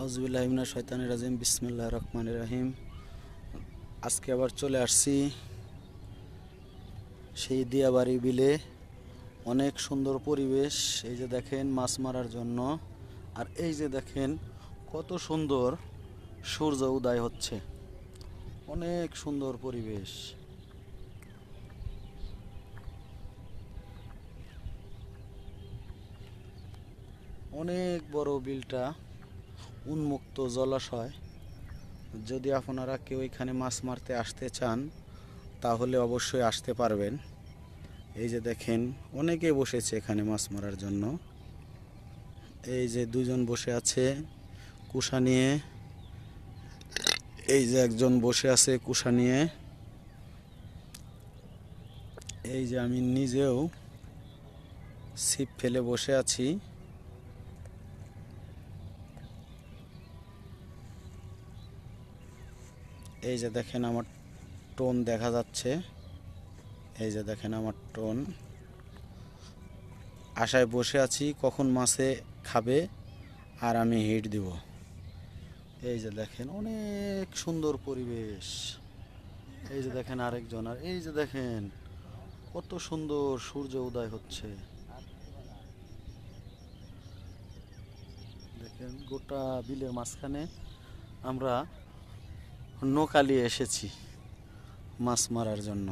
আউযুবিল্লাহি মিনাশ শাইতানির রাজিম বিসমিল্লাহির রহমানির রহিম। আজকে আবার চলে আসছি সেই দিয়াবাড়ি বিলে। অনেক সুন্দর পরিবেশ। এই যে দেখেন মাছ মারার জন্য, আর এই যে দেখেন কত সুন্দর সূর্য উদয় হচ্ছে। অনেক সুন্দর পরিবেশ। অনেক বড় বিলটা, উন্মুক্ত জলাশয়। যদি আপনারা কেউ এখানে মাছ মারতে আসতে চান তাহলে অবশ্যই আসতে পারবেন। এই যে দেখেন অনেকে বসেছে এখানে মাছ মারার জন্য। এই যে দুজন বসে আছে কুশা নিয়ে, এই যে একজন বসে আছে কুশা নিয়ে। এই যে আমি নিজেও ছিপ ফেলে বসে আছি। এই যে দেখেন আমার টোন দেখা যাচ্ছে। এই যে দেখেন আমার টোন। আশায় বসে আছি কখন মাছে খাবে আর আমি হিট দিব। এই যে দেখেন অনেক সুন্দর পরিবেশ। এই যে দেখেন আরেকজন, আর এই যে দেখেন কত সুন্দর সূর্য উদয় হচ্ছে। দেখেন গোটা বিলের মাঝখানে আমরা নৌকা নিয়ে এসেছি মাছ মারার জন্য।